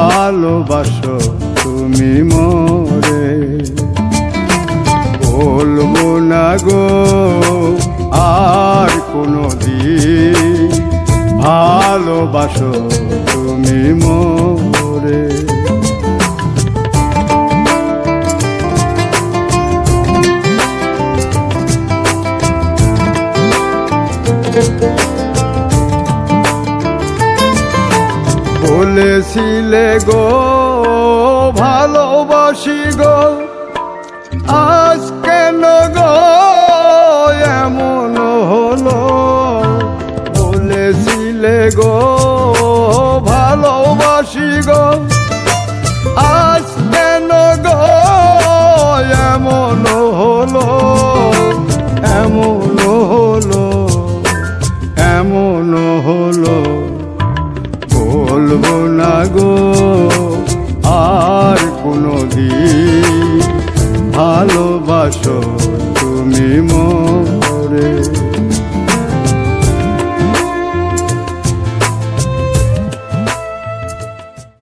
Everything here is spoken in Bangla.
ভালোবাসো তুমি মোরে। বলবো না গো আর কোনোদিন, ভালোবাসো তুমি মোরে। বলেছিলে গো ভালোবাসি গো, আজ কেন গো এমন হলো? বলেছিলে গো ভালোবাসি গো, আজ কেন গো এমন হলো? এমন হলো, এমন হলো। বলবো না গো আর কোনোদিন, ভালোবাসো